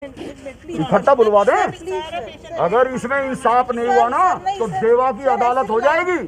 इकट्ठा बुलवा दे। अगर इसमें इंसाफ नहीं हुआ ना तो देवा की अदालत हो जाएगी।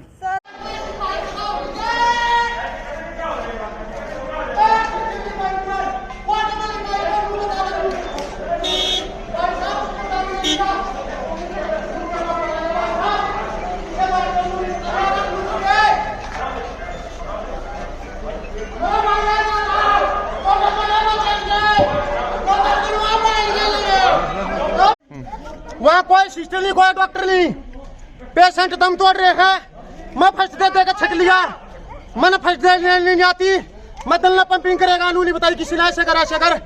वहाँ कोई सिस्टर नहीं, कोई डॉक्टर नहीं, पेशेंट दम तोड़ रहे हैं। मैं फर्स्ट दे देकर छक लिया, मैंने फर्स्ट दे नहीं आती, मैं दलना पंपिंग करेगा नहीं बताई किसी ने ऐसे कर।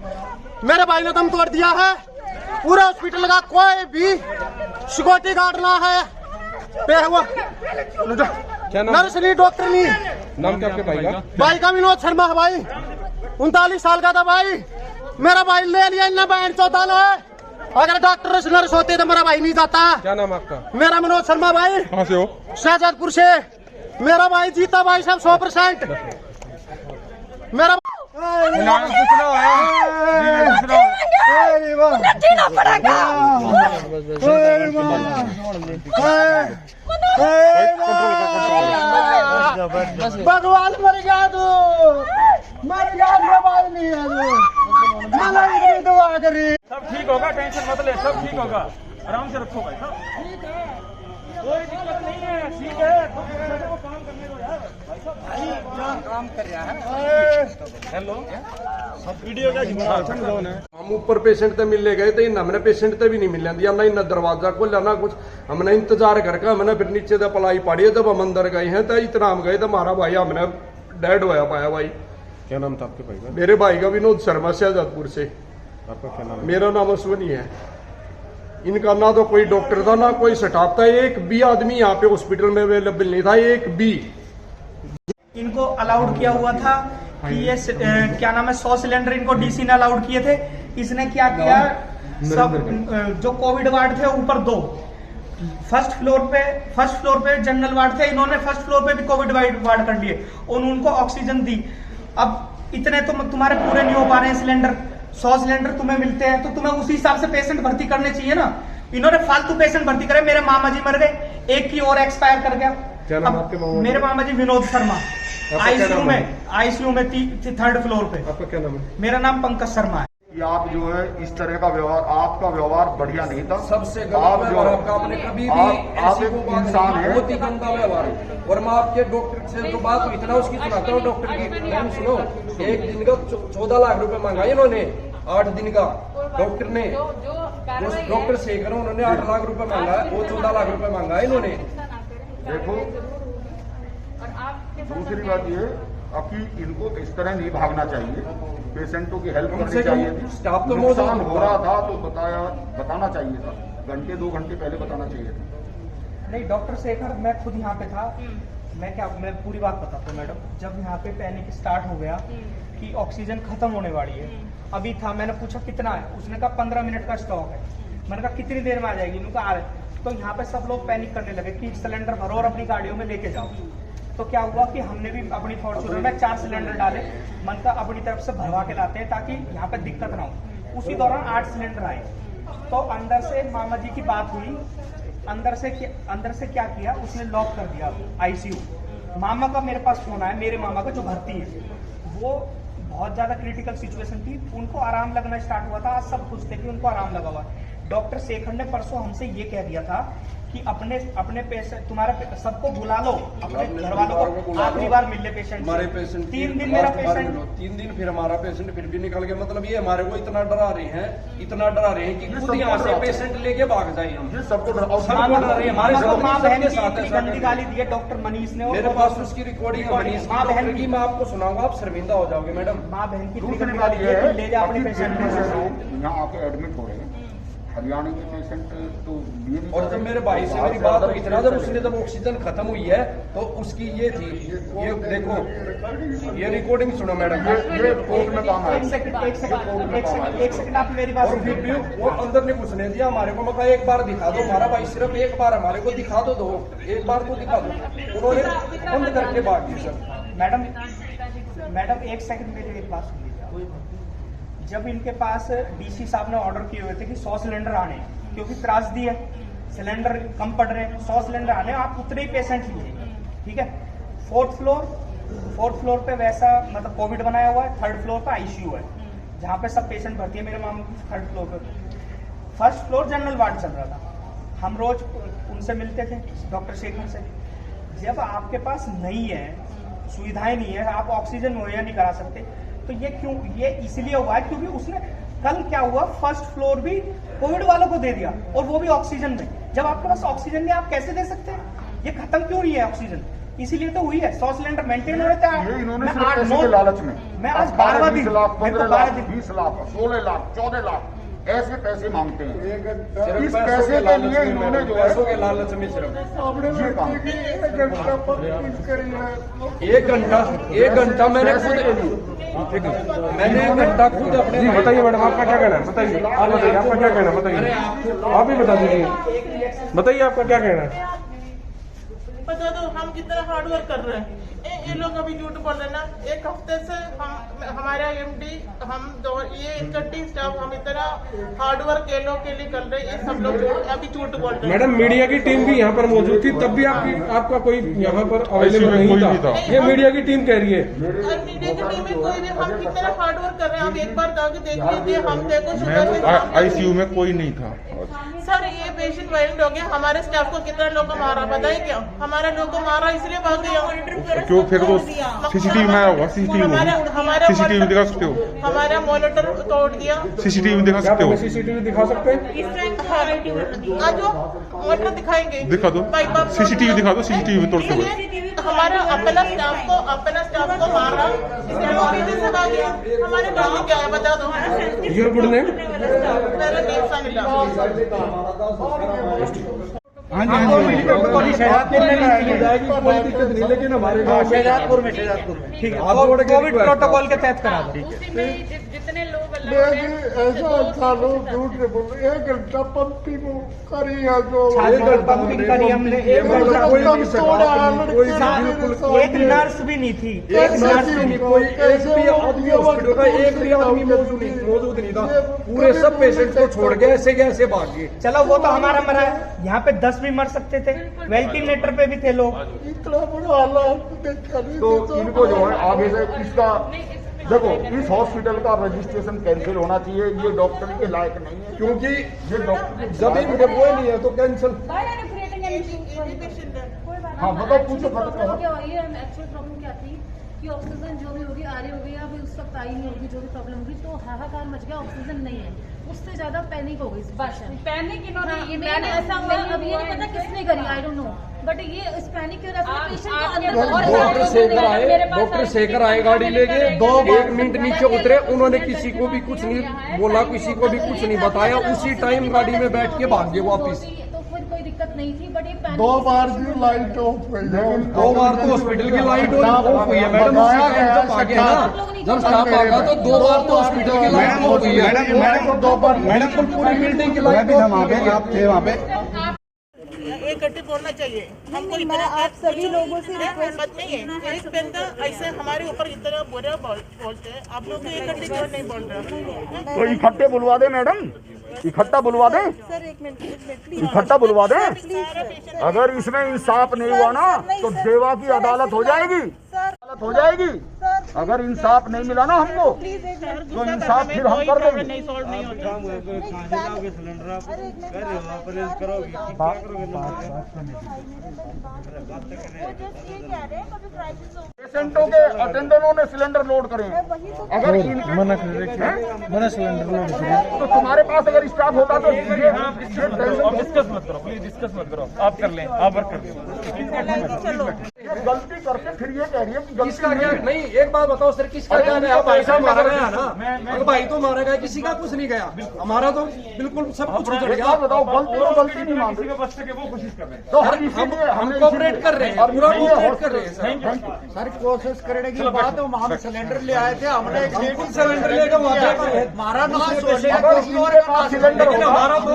मेरे भाई ने दम तोड़ दिया है। पूरा हॉस्पिटल का कोई भी सिक्योरिटी गार्ड ना है, नर्स नहीं, डॉक्टर नहीं। नाम क्या आपके भाई का? भाई का विनोद शर्मा है भाई, 39 साल का था भाई। मेरा भाई ले लिया इन बहन 14 है। अगर डॉक्टर नर्स होते तो मेरा भाई नहीं जाता। क्या नाम आपका? मेरा मनोज शर्मा भाई। कहाँ से हो? शाहजहादपुर से। मेरा भाई जीता भाई साहब 100%। मेरा भगवान मर गया तू, मर गया भाई नहीं है दुआ करी। सब ठीक होगा, टेंशन मत ले, सब ठीक होगा, आराम से रखो भाई साहब, कोई दिक्कत नहीं है, ठीक है। तो को काम करने दो यार, भाई साहब काम कर रहा है। हेलो सब वीडियो का हम ऊपर पेशेंट ते मिलने गए थे, हमने पेशेंट ते भी नहीं मिलने दिया ना, इन्हें दरवाजा खोला ना कुछ। हमने इंतजार करके हमने फिर नीचे से पलाई पड़ी है। जब हम अंदर गए हैं तो इतना हम गए तो हमारा भाई हमने डेड होया पाया भाई। क्या नाम था आपके भाई का? मेरे भाई का विनोद शर्मा शाहजहादपुर से। आपका क्या नाम है? मेरा नाम अश्वनी है। इनका ना तो कोई डॉक्टर था ना कोई स्टाफ था, एक भी आदमी यहाँ पे हॉस्पिटल में अवेलेबल नहीं था, एक भी। इनको अलाउड किया हुआ था कि ये क्या नाम है 100 सिलेंडर इनको डीसी ने अलाउड किए थे। इसने क्या किया, सब जो कोविड वार्ड थे ऊपर 2, फर्स्ट फ्लोर पे जनरल वार्ड थे, इन्होंने फर्स्ट फ्लोर पे भी कोविड वार्ड कर लिए और उनको ऑक्सीजन दी। अब इतने तो तुम्हारे पूरे नहीं हो पा रहे हैं सिलेंडर, 100 सिलेंडर तुम्हें मिलते हैं तो तुम्हें उसी हिसाब से पेशेंट भर्ती करने चाहिए ना। इन्होंने फालतू पेशेंट भर्ती करे। मेरे मामा जी मर गए, एक की और एक्सपायर कर गया। क्या नाम आपके मामा? मेरे मामा जी विनोद शर्मा, आईसीयू में 3rd फ्लोर पे। आपका क्या नाम है? मेरा नाम पंकज शर्मा है। कि आप जो है इस तरह का व्यवहार, आपका व्यवहार बढ़िया नहीं था। सबसे आप गलत जो व्यवहार आपका, आपने कभी भी आप ऐसी एक को बात इंसान नहीं, है। बहुत ही गंदा व्यवहार है। और मैं आपके डॉक्टर से जो बात हुई थी ना उसकी सुनाता हूँ। डॉक्टर की मैम सुनो, एक दिन का 14 लाख रुपए मांगा इन्होंने, 8 दिन का डॉक्टर ने। डॉक्टर शेखर उन्होंने 8 लाख रुपए मांगा, वो 14 लाख रुपए मांगा इन्होंने। देखो दूसरी बात ये कि इनको इस तरह नहीं भागना चाहिए, पेशेंटों की हेल्प करनी चाहिए थी। स्टाफ तो नुकसान हो रहा था तो बताना चाहिए था, घंटे 2 घंटे पहले बताना चाहिए था। नहीं डॉक्टर शेखर, मैं खुद यहाँ पे था। मैं पूरी बात बताता हूँ मैडम। जब यहाँ पे पैनिक स्टार्ट हो गया कि ऑक्सीजन खत्म होने वाली है, अभी था, मैंने पूछा कितना है, उसने कहा 15 मिनट का स्टॉक है। मैंने कहा कितनी देर में आ जाएगी, उन्होंने कहा आ रहे। तो यहाँ पे सब लोग पैनिक करने लगे कि सिलेंडर भरो और अपनी गाड़ियों में लेके जाओ। तो क्या हुआ कि हमने भी अपनी फॉर्च्यूनर में 4 सिलेंडर डाले, मन का अपनी तरफ से भरवा के लाते हैं ताकि यहाँ पे दिक्कत ना हो। उसी दौरान 8 सिलेंडर आए। तो अंदर से मामा जी की बात हुई, अंदर से क्या किया, उसने लॉक कर दिया आईसीयू। मामा का मेरे पास फोन आया, मेरे मामा का जो भर्ती है, वो बहुत ज्यादा क्रिटिकल सिचुएशन थी, उनको आराम लगना स्टार्ट हुआ था। आज सब खुश थे कि उनको आराम लगा हुआ। डॉक्टर शेखर ने परसों हमसे ये कह दिया था कि अपने पेशेंट, तुम्हारा सबको बुला लो, अपने घर वालों को आखिरी बार मिल ले पेशेंट। हमारे पेशेंट 3 दिन मेरा पेशेंट, 3 दिन फिर हमारा पेशेंट फिर भी निकल गया। मतलब ये हमारे को इतना डरा रहे हैं कि खुद यहाँ से पेशेंट लेके भाग जाए हम। सबको डरा रहे हैं हमारे माँ बहन की गंदी गाली दी है डॉक्टर मनीष ने। मेरे पास उसकी रिकॉर्डिंग है मनीष माँ बहन की, मैं आपको सुनाऊंगा, आप शर्मिंदा हो जाओगे मैडम। माँ बहन की दूसरी बात ये है, ले जाओ अपने पेशेंट यहाँ आके एडमिट हो रहे हैं, हरियाणा के पेशेंट तो और जब मेरे भाई से मेरी बात हुई थी ना, जब उसने जब ऑक्सीजन खत्म हुई है तो उसकी ये थी, ये देखो ये रिकॉर्डिंग सुनो मैडम। ये कोर्ट में काम है। एक सेकंड आप मेरी बात और फिर भी वो अंदर ने कुछ नहीं दिया हमारे को। मैं एक बार दिखा दो हमारा भाई, सिर्फ एक बार हमारे को दिखा दो, एक बार को दिखा दो। उन्होंने बंद करके भाग दी सर। मैडम एक सेकंड मेरी एक बात सुन लीजिए। जब इनके पास डीसी साहब ने ऑर्डर किए हुए थे कि 100 सिलेंडर आने, क्योंकि त्रासदी है, सिलेंडर कम पड़ रहे हैं, 100 सिलेंडर आने, आप उतने ही पेशेंट लीजिए, ठीक है। फोर्थ फ्लोर पे वैसा मतलब कोविड बनाया हुआ है, थर्ड फ्लोर पे आईसीयू है, जहाँ पे सब पेशेंट भर्ती है। मेरे मामू की थर्ड फ्लोर पे, फर्स्ट फ्लोर जनरल वार्ड चल रहा था। हम रोज उनसे मिलते थे, डॉक्टर शेखर से। जब आपके पास नहीं है, सुविधाएं नहीं है, आप ऑक्सीजन मुहैया नहीं करा सकते, तो ये क्यों? ये इसलिए हुआ है क्योंकि उसने कल क्या हुआ, फर्स्ट फ्लोर भी कोविड वालों को दे दिया, और वो भी ऑक्सीजन में। जब आपके पास ऑक्सीजन नहीं, आप कैसे दे सकते हैं? ये खत्म क्यों हुई है ऑक्सीजन? इसीलिए तो हुई है। 100 सिलेंडर मेंटेन हो रहे थे। इन्होंने सिर्फ पैसे के लालच में, मैं आज 12वां दिन, 20 लाख, 15 12 लाख, दिन 20 लाख, 16 लाख, 14 लाख ऐसे पैसे मांगते हैं। सिर्फ इस पैसों पैसे के के लालच लिए में, इन्होंने जो पैसों है के लालच में सिर्फ ये काम 1 घंटा मैंने एक घंटा खुद अपने जी बताइए मैडम, आपका क्या कहना है? बताइए, आप बताइए आपका क्या कहना है? बताइए, आप ही बता दीजिए, बताइए आपका क्या कहना है? पता दो हम कितना हार्ड वर्क कर रहे हैं। ये लोग अभी झूठ बोल रहे हैं ना। एक हफ्ते से हमारा एमडी, ये इकट्ठी स्टाफ, हम इतना हार्ड वर्क ये लोग के लिए कर रहे हैं, ये सब लोग अभी झूठ बोल रहे हैं। मैडम मीडिया की टीम भी यहाँ पर मौजूद थी, तब भी आपका कोई यहाँ पर अवेलेबल नहीं था। ये मीडिया की टीम कह रही है। और मीडिया की टीम में कोई भी, हम कितना हार्ड वर्क कर रहे हैं, आप एक बार जाके देख लीजिए। हम देखो सुबह से आईसीयू में कोई नहीं था। सर ये पेशेंट वायलेंट हो गया, हमारे स्टाफ को कितना लोग को मारा पता है क्या? हमारे लोग को मारा इसलिए भाग गया। क्यों? फिर वो सीसीटीवी में आया होगा, सीसीटीवी दिखा सकते हो? हमारा मॉनिटर तोड़ दिया। सीसीटीवी दिखा सकते हो? सीसीटीवी दिखा सकते हैं? आज जो मॉनिटर दिखाएंगे, दिखा दो, सीसीटीवी दिखा दो, सीसीटीवी में तोड़ के। हमारा अपना स्टाफ को मारा, इसलिए वो पीछे से भाग गया। हमारे पास में क्या है बता दो। Your good name? मेरा नेम सामिला। लेकिन हमारे गाँव शहजादपुर में ठीक है, कोविड प्रोटोकॉल के तहत करा दो। जितने लोग ऐसा लोग झूठ नहीं बोल रहे। 1 घंटा पंपिंग करी है, जो पंपिंग करी हमने, 1 घंटा एक नर्स भी नहीं थी, एक नर्स भी नहीं, कोई एक भी आदमी हॉस्पिटल का एक भी आदमी मौजूद नहीं था। पूरे सब पेशेंट को छोड़ के ऐसे के ऐसे भाग गए। चलो वो तो हमारा मरा है, यहाँ पे 10 भी मर सकते थे, वेंटिलेटर पे भी थे लोग। इतना बड़ा हालात तो इनको जो है आगे से इसका देखो, इस हॉस्पिटल का रजिस्ट्रेशन कैंसिल होना चाहिए। ये डॉक्टर के लायक नहीं है, क्योंकि ये डॉक्टर जब इनके वो नहीं है तो कैंसिल। हाँ बताओ, पूछो बताओ। एक्चुअल प्रॉब्लम क्या थी कि ऑक्सीजन जो भी होगी, आ रही होगी या फिर उस वक्त आई नहीं होगी, जो भी प्रॉब्लम होगी, तो हाहाकार मच गया, ऑक्सीजन नहीं है। उससे ज्यादा पैनिक हो गई पैनिक इन्होंने ऐसा हुआ। अब ये नहीं पता किसने करी, आई डोंट नो, बट ये इस पैनिक की वजह से पेशेंट को अंदर डॉक्टर शेखर आए गाड़ी लेके 1 मिनट नीचे उतरे, उन्होंने किसी को भी कुछ नहीं बोला, किसी को भी कुछ नहीं बताया, उसी टाइम गाड़ी में बैठ के भाग गए वापिस। तो फिर कोई दिक्कत नहीं थी, बट ये पैनिक 2 बार की लाइट ऑफ हुई है, 2 बार तो हॉस्पिटल की लाइट ऑफ हुई है मैडम। जब आ गया ना, जब स्टाफ आ गया तो 2 बार तो हॉस्पिटल की लाइट ऑफ हुई है। मैडम 2 बार पूरी बिल्डिंग की लाइट आप थे वहाँ पे? एक गट्टी बोलना चाहिए हमको। इतना आप सभी लोगों से रिक्वेस्ट नहीं है, इस पे ऐसे हमारे ऊपर इतना बुरा बोलते हैं। आप लोग एक गट्टी क्यों नहीं बोल रहे? तो इकट्ठे बुलवा दे मैडम, इकट्ठा बुलवा दे, सर एक मिनट इकट्ठा बुलवा दे। अगर इसमें इंसाफ नहीं हुआ ना तो देवा की अदालत हो जाएगी, अदालत हो जाएगी। अगर इंसाफ नहीं मिला ना हमको तो इंसाफ फिर हम कर देंगे। नहीं सॉल्व नहीं होता। पेशेंटों के अटेंडरों ने सिलेंडर लोड करे, अगर मैंने सिलेंडर लोड किया तो तुम्हारे पास अगर स्टाफ होता तो डिस्कस मत करो प्लीज, डिस्कस मत करो, आप कर लें, आप वर्क कर लें। गलती करके फिर ये कह रही है कि गलती किसका क्या नहीं, एक बात बताओ सर, किसका क्या गया? भाई साहब मारा गया ना, भाई तो मारा गया, किसी का कुछ नहीं गया, हमारा तो बिल्कुल सब कुछ उजड़ गया। बताओ, गलती तो गलती नहीं मांग रही, बच सके वो कोशिश कर रहे हैं। तो हम कोऑपरेट कर रहे हैं, पूरा कोऑपरेट कर रहे हैं सर। सर कोशिश करने की बात है, हम सिलेंडर ले आए थे, हमने एक लेडी सिलेंडर लेकर वहाँ पे मारा ना सिलेंडर हमारा तो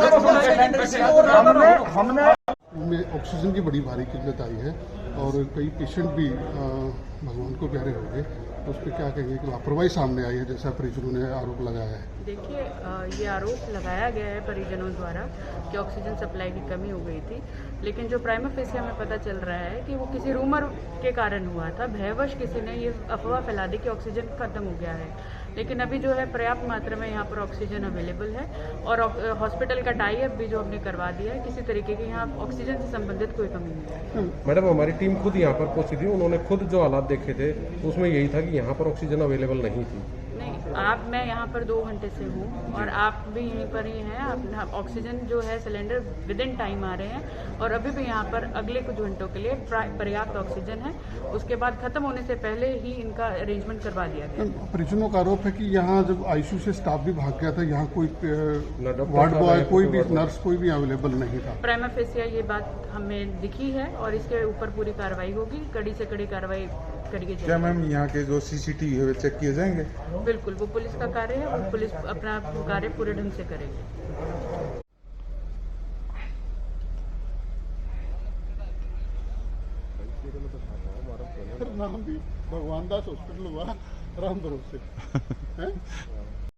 हमने में ऑक्सीजन की बड़ी भारी किल्लत आई है और कई पेशेंट भी भगवान को प्यारे हो गए। उस पर क्या कहेंगे कि लापरवाही सामने आई है जैसा परिजनों ने आरोप लगाया है? देखिए, ये आरोप लगाया गया है परिजनों द्वारा कि ऑक्सीजन सप्लाई की कमी हो गई थी, लेकिन जो प्राइमा फेसिया में पता चल रहा है कि वो किसी रूमर के कारण हुआ था। भयवश किसी ने ये अफवाह फैला दी कि ऑक्सीजन खत्म हो गया है, लेकिन अभी जो है पर्याप्त मात्रा में यहाँ पर ऑक्सीजन अवेलेबल है और हॉस्पिटल का टाई अप भी जो हमने करवा दिया है। किसी तरीके की यहाँ ऑक्सीजन से संबंधित कोई कमी नहीं है। मैडम, हमारी टीम खुद यहाँ पर पहुंची थी, उन्होंने खुद जो हालात देखे थे उसमें यही था कि यहाँ पर ऑक्सीजन अवेलेबल नहीं थी। नहीं, मैं यहाँ पर 2 घंटे से हूँ और आप भी यहीं पर ही हैं। ऑक्सीजन जो है सिलेंडर विद इन टाइम आ रहे हैं और अभी भी यहाँ पर अगले कुछ घंटों के लिए पर्याप्त ऑक्सीजन है। उसके बाद खत्म होने से पहले ही इनका अरेंजमेंट करवा दिया गया। परिजनों का आरोप है कि यहाँ जब आईसीयू से स्टाफ भी भाग गया था, यहाँ कोई वार्ड बॉय, कोई भी नर्स, कोई भी अवेलेबल नहीं था। प्राइमा फेसिया ये बात हमें दिखी है और इसके ऊपर पूरी कार्रवाई होगी, कड़ी से कड़ी कार्रवाई करी। क्या मैम यहाँ के जो सीसीटीवी है चेक किए जाएंगे? बिल्कुल, वो पुलिस का कार्य है और पुलिस अपना कार्य पूरे ढंग से करेगी। नाम भी भगवान दास हॉस्पिटल हुआ राम भरोसे